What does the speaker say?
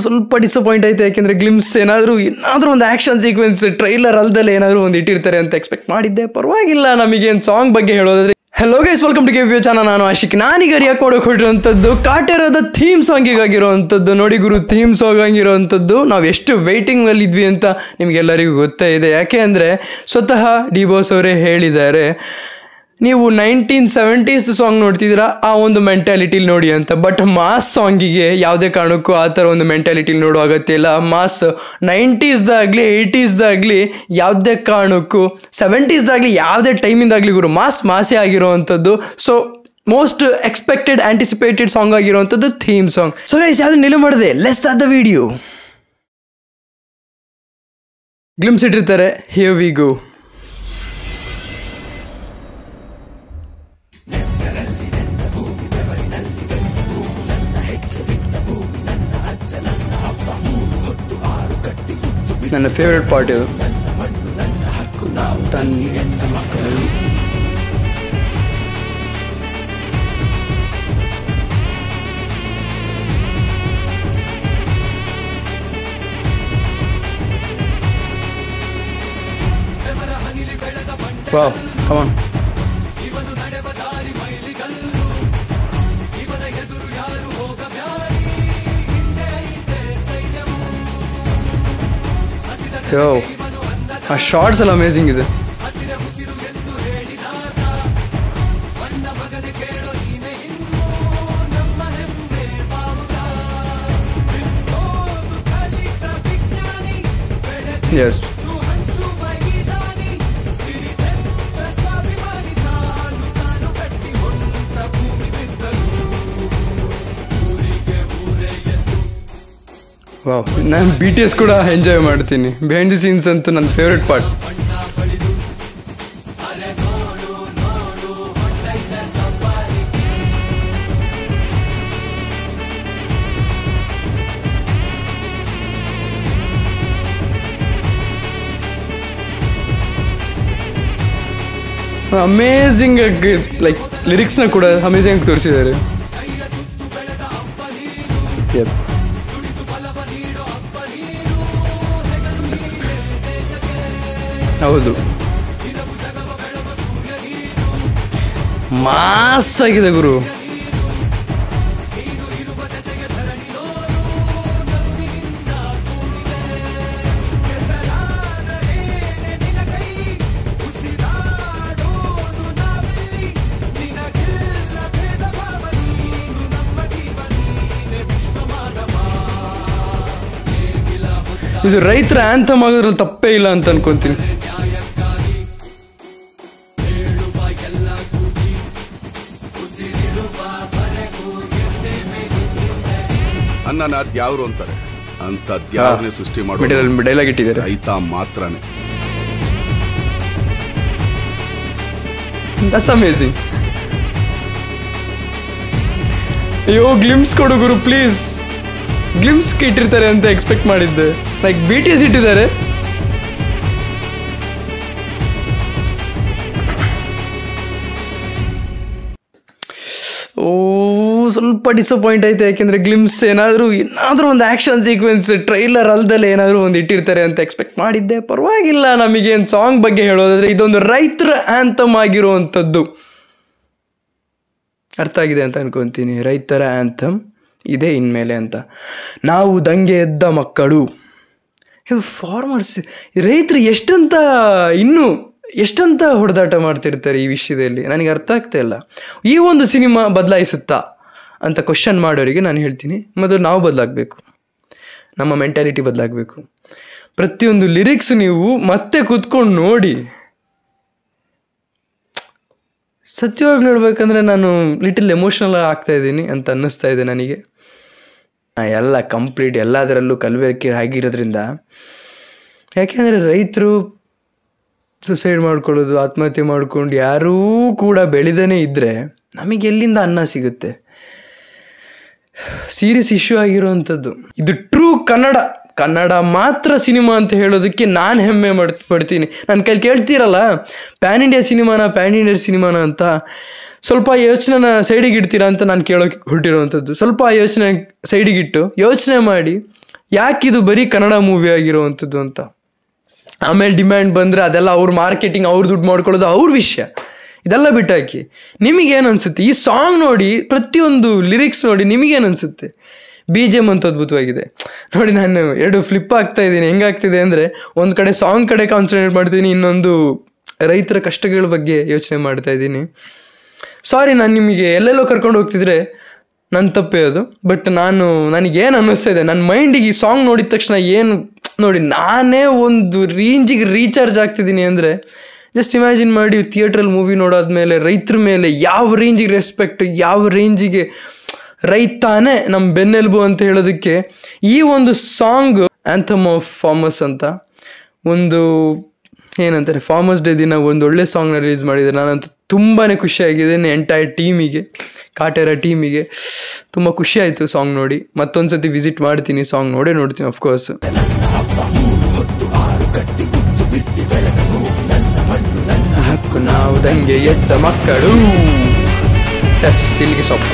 ಸ್ವಲ್ಪ ಡಿಸಪಾಯಿಂಟ್ ಆಯಿತು. ಯಾಕೆಂದರೆ ಗ್ಲಿಮ್ಸ್ ಏನಾದರೂ ಒಂದು ಆ್ಯಕ್ಷನ್ ಸೀಕ್ವೆನ್ಸ್ ಟ್ರೈಲರ್ ಅಲ್ದಲ್ಲೇ ಏನಾದರೂ ಒಂದು ಇಟ್ಟಿರ್ತಾರೆ ಅಂತ ಎಕ್ಸ್ಪೆಕ್ಟ್ ಮಾಡಿದ್ದೆ. ಪರವಾಗಿಲ್ಲ. ನಮಗೇನು ಸಾಂಗ್ ಬಗ್ಗೆ ಹೇಳೋದಾದ್ರೆ, hello guys, welcome to KVO channel. ನಾನು ಆಶಿಕ್. ನಾನೀಗ ರಿಯಾಕ್ಟ್ ಮಾಡೋಕೆ ಹೊರಟಿರೋಂಥದ್ದು ಕಾಟೇರದ ಥೀಮ್ ಸಾಂಗಿಗಾಗಿರೋವಂಥದ್ದು. ನೋಡಿ ಗುರು, ಥೀಮ್ ಸಾಂಗ್ ಆಗಿರೋವಂಥದ್ದು ನಾವು ಎಷ್ಟು ವೆಯ್ಟಿಂಗಲ್ಲಿ ಇದ್ವಿ ಅಂತ ನಿಮಗೆಲ್ಲರಿಗೂ ಗೊತ್ತೇ ಇದೆ. ಯಾಕೆ ಅಂದರೆ ಸ್ವತಃ ಡಿ ಬಾಸ್ ಅವರೇ ಹೇಳಿದ್ದಾರೆ, ನೀವು 1970s ಸಾಂಗ್ ನೋಡ್ತಿದ್ದೀರಾ, ಆ ಒಂದು ಮೆಂಟ್ಯಾಲಿಟಿಲಿ ನೋಡಿ ಅಂತ. ಬಟ್ ಮಾಸ್ ಸಾಂಗಿಗೆ ಯಾವುದೇ ಕಾರಣಕ್ಕೂ ಆ ಥರ ಒಂದು ಮೆಂಟ್ಯಾಲಿಟಿಲಿ ನೋಡೋ ಅಗತ್ಯ ಇಲ್ಲ. ಮಾಸ್ 90ಸ್ದಾಗಲಿ 80ಸ್ದಾಗಲಿ ಯಾವುದೇ ಕಾರಣಕ್ಕೂ, 70ಸ್ದಾಗಲಿ ಯಾವುದೇ ಟೈಮಿಂದಾಗಲಿ ಗುರು ಮಾಸೇ ಆಗಿರೋವಂಥದ್ದು. So most expected anticipated song ಆಗಿರೋವಂಥದ್ದು ಥೀಮ್ ಸಾಂಗ್. ಸೊ ಗೈಸ್, ಯಾವುದು ನಿಲ್ಲು ಮಾಡಿದೆ, let's start the video. Glimpse ಇಟ್ಟಿರ್ತಾರೆ, ಹಿಯರ್ ವಿ ಗೋ. ನನ್ನ ಫೇವ್ರೆಟ್ ಪಾರ್ಟ್ ಇದು. Wow, come on. ಯೋ, ಆ ಶಾರ್ಟ್ಸ್ ಎಲ್ಲ ಅಮೇಝಿಂಗ್ ಇದೆ. Yes, wow. ನಾನು BTS ಕೂಡ ಎಂಜಾಯ್ ಮಾಡ್ತೀನಿ. ಬಿಹೈಂಡ್ ದಿ ಸೀನ್ಸ್ ಅಂತೂ ನನ್ನ ಫೇವ್ರೆಟ್ ಪಾರ್ಟ್. ಅಮೇಝಿಂಗ್ ಆಗಿ, ಲೈಕ್ ಲಿರಿಕ್ಸ್ನ ಕೂಡ ಅಮೇಝಿಂಗ್ ಆಗಿ ತೋರಿಸಿದ್ದಾರೆ. ಹೌದು, ಮಾಸ್ ಆಗಿದೆ ಗುರು. ಇದು ರೈತರ ಆಂಥಮ್ ಆಗೋದ್ರಲ್ಲಿ ತಪ್ಪೇ ಇಲ್ಲ ಅಂತ ಅನ್ಕೊಂತೀನಿ. ಅನ್ನನ ದ್ಯಾವ್ರು ಅಂತಾರೆ, ಅಂತ ದ್ಯಾವ್ರನ್ನೇ ಸೃಷ್ಟಿ ಮಾಡೋ ಡೈಲಾಗ್ ಇಟ್ಟಿದ್ದಾರೆ. ರೈತ ಮಾತ್ರನೇ. That's amazing. ಅಯ್ಯೋ, ಗ್ಲಿಮ್ಸ್ ಕೊಡು ಗುರು ಪ್ಲೀಸ್. ಗ್ಲಿಮ್ಸ್ ಇಟ್ಟಿರ್ತಾರೆ ಅಂತ ಎಕ್ಸ್ಪೆಕ್ಟ್ ಮಾಡಿದ್ದೆ. ಲೈಕ್ BTS ಇಟ್ಟಿದ್ದಾರೆ. ಸ್ವಲ್ಪ ಡಿಸಪಾಯಿಂಟ್ ಆಯಿತು. ಯಾಕೆಂದರೆ ಗ್ಲಿಮ್ಸ್ ಏನಾದರೂ ಒಂದು ಆ್ಯಕ್ಷನ್ ಸೀಕ್ವೆನ್ಸ್ ಟ್ರೈಲರ್ ಅಲ್ದಲ್ಲೇ ಏನಾದರೂ ಒಂದು ಇಟ್ಟಿರ್ತಾರೆ ಅಂತ ಎಕ್ಸ್ಪೆಕ್ಟ್ ಮಾಡಿದ್ದೆ. ಪರವಾಗಿಲ್ಲ. ನಮಗೇನು ಸಾಂಗ್ ಬಗ್ಗೆ ಹೇಳೋದಾದರೆ, ಇದೊಂದು ರೈತರ ಆ್ಯಂಥಮ್ ಆಗಿರುವಂಥದ್ದು. ಅರ್ಥ ಆಗಿದೆ ಅಂತ ಅನ್ಕೊತೀನಿ. ರೈತರ ಆ್ಯಂಥಮ್ ಇದೆ ಇನ್ಮೇಲೆ ಅಂತ. ನಾವು ದಂಗೆ ಎದ್ದ ಮಕ್ಕಳು, ಫಾರ್ಮರ್ಸ್, ರೈತರು ಎಷ್ಟಂತ ಹೊಡೆದಾಟ ಮಾಡ್ತಿರ್ತಾರೆ ಈ ವಿಷಯದಲ್ಲಿ. ನನಗೆ ಅರ್ಥ ಆಗ್ತಾ ಇಲ್ಲ. ಈ ಒಂದು ಸಿನಿಮಾ ಬದಲಾಯಿಸುತ್ತಾ ಅಂತ ಕ್ವಶನ್ ಮಾಡೋರಿಗೆ ನಾನು ಹೇಳ್ತೀನಿ, ಮೊದಲು ನಾವು ಬದಲಾಗಬೇಕು, ನಮ್ಮ ಮೆಂಟ್ಯಾಲಿಟಿ ಬದಲಾಗಬೇಕು. ಪ್ರತಿಯೊಂದು ಲಿರಿಕ್ಸ್ ನೀವು ಮತ್ತೆ ಕೂತ್ಕೊಂಡು ನೋಡಿ. ಸತ್ಯವಾಗ್ಲೂ ಹೇಳ್ಬೇಕಂದ್ರೆ ನಾನು ಲಿಟಲ್ ಎಮೋಷ್ನಲ್ ಆಗ್ತಾಯಿದ್ದೀನಿ ಅಂತ ಅನ್ನಿಸ್ತಾ ಇದೆ ನನಗೆ. ಎಲ್ಲ ಕಂಪ್ಲೀಟ್ ಎಲ್ಲದರಲ್ಲೂ ಕಲಬೆರಕೆ ಆಗಿರೋದ್ರಿಂದ. ಯಾಕೆಂದರೆ ರೈತರು ಸುಸೈಡ್ ಮಾಡ್ಕೊಳ್ಳೋದು, ಆತ್ಮಹತ್ಯೆ ಮಾಡ್ಕೊಂಡು ಯಾರೂ ಕೂಡ ಬೆಳೆದೇ ಇದ್ದರೆ ನಮಗೆ ಎಲ್ಲಿಂದ ಅನ್ನ ಸಿಗುತ್ತೆ? ಸೀರಿಯಸ್ ಇಶ್ಯೂ ಆಗಿರೋವಂಥದ್ದು ಇದು. ಟ್ರೂ ಕನ್ನಡ ಮಾತ್ರ ಸಿನಿಮಾ ಅಂತ ಹೇಳೋದಕ್ಕೆ ನಾನು ಹೆಮ್ಮೆ ಪಡ್ತೀನಿ. ನನ್ನ ಕೈಲಿ ಕೇಳ್ತೀರಲ್ಲ, ಪ್ಯಾನ್ ಇಂಡಿಯಾ ಸಿನಿಮಾನ ಅಂತ ಸ್ವಲ್ಪ ಯೋಚನೆನ ಸೈಡಿಗೆ ಇಡ್ತೀರಾ ಅಂತ ನಾನು ಕೇಳೋಕೆ ಹೊರಟಿರೋವಂಥದ್ದು. ಸ್ವಲ್ಪ ಯೋಚನೆ ಸೈಡಿಗಿಟ್ಟು ಯೋಚನೆ ಮಾಡಿ ಯಾಕಿದು ಬರೀ ಕನ್ನಡ ಮೂವಿ ಆಗಿರುವಂಥದ್ದು ಅಂತ. ಆಮೇಲೆ ಡಿಮ್ಯಾಂಡ್ ಬಂದರೆ ಅದೆಲ್ಲ ಅವ್ರ ಮಾರ್ಕೆಟಿಂಗ್, ಅವ್ರು ದುಡ್ಡು ಮಾಡ್ಕೊಳ್ಳೋದು ಅವ್ರ ವಿಷಯ. ಇದೆಲ್ಲ ಬಿಟ್ಟಾಕಿ ನಿಮಗೇನು ಅನಿಸುತ್ತೆ ಈ ಸಾಂಗ್ ನೋಡಿ, ಪ್ರತಿಯೊಂದು ಲಿರಿಕ್ಸ್ ನೋಡಿ ನಿಮಗೇನು ಅನಿಸುತ್ತೆ? BGM ಅಂತೂ ಅದ್ಭುತವಾಗಿದೆ ನೋಡಿ. ನಾನು ಎರಡು ಫ್ಲಿಪ್ ಆಗ್ತಾ ಇದ್ದೀನಿ. ಹೆಂಗಾಗ್ತಿದೆ ಅಂದರೆ, ಒಂದು ಕಡೆ ಸಾಂಗ್ ಕಡೆ ಕಾನ್ಸಂಟ್ರೇಟ್ ಮಾಡ್ತೀನಿ, ಇನ್ನೊಂದು ರೈತರ ಕಷ್ಟಗಳ ಬಗ್ಗೆ ಯೋಚನೆ ಮಾಡ್ತಾ ಇದ್ದೀನಿ. ಸಾರಿ, ನಾನು ನಿಮಗೆ ಎಲ್ಲೆಲ್ಲೋ ಕರ್ಕೊಂಡು ಹೋಗ್ತಿದ್ರೆ ನನ್ನ ತಪ್ಪೇ ಅದು. ಬಟ್ ನನಗೇನು ಅನ್ನಿಸ್ತಾ ಇದೆ, ನನ್ನ ಮೈಂಡಿಗೆ ಈ ಸಾಂಗ್ ನೋಡಿದ ತಕ್ಷಣ ಏನು ನೋಡಿ, ನಾನೇ ಒಂದು ರೇಂಜಿಗೆ ರೀಚಾರ್ಜ್ ಆಗ್ತಿದ್ದೀನಿ ಅಂದರೆ, ಜಸ್ಟ್ ಇಮ್ಯಾಜಿನ್ ಮಾಡಿ ಥಿಯೇಟ್ರಲ್ಲಿ ಮೂವಿ ನೋಡಾದ್ಮೇಲೆ ರೈತರ ಮೇಲೆ ಯಾವ ರೇಂಜಿಗೆ ರೆಸ್ಪೆಕ್ಟ್, ಯಾವ ರೇಂಜಿಗೆ ರೈತಾನೇ ನಮ್ಮ ಬೆನ್ನೆಲುಬು ಅಂತ ಹೇಳೋದಕ್ಕೆ ಈ ಒಂದು ಸಾಂಗ್ ಆ್ಯಂಥಮ್ ಆಫ್ ಫಾರ್ಮರ್ಸ್ ಅಂತ ಒಂದು ಏನಂತಾರೆ, ಫಾರ್ಮರ್ಸ್ ಡೇ ದಿನ ಒಂದು ಒಳ್ಳೆ ಸಾಂಗ್ನ ರಿಲೀಸ್ ಮಾಡಿದ್ದಾರೆ. ನಾನಂತೂ ತುಂಬಾ ಖುಷಿಯಾಗಿದ್ದೇನೆ. ಎಂಟೈರ್ ಟೀಮಿಗೆ, ಕಾಟೇರ ಟೀಮಿಗೆ ತುಂಬ ಖುಷಿ ಆಯಿತು ಸಾಂಗ್ ನೋಡಿ. ಮತ್ತೊಂದು ಸತಿ ವಿಸಿಟ್ ಮಾಡ್ತೀನಿ, ಸಾಂಗ್ ನೋಡ್ತೀನಿ ಅಫ್ಕೋರ್ಸ್. ನಾವು ದಂಗೆ ಎದ್ದ ಮಕ್ಕಳು ಇಲ್ಲಿಗೆ ಸ್ವಲ್ಪ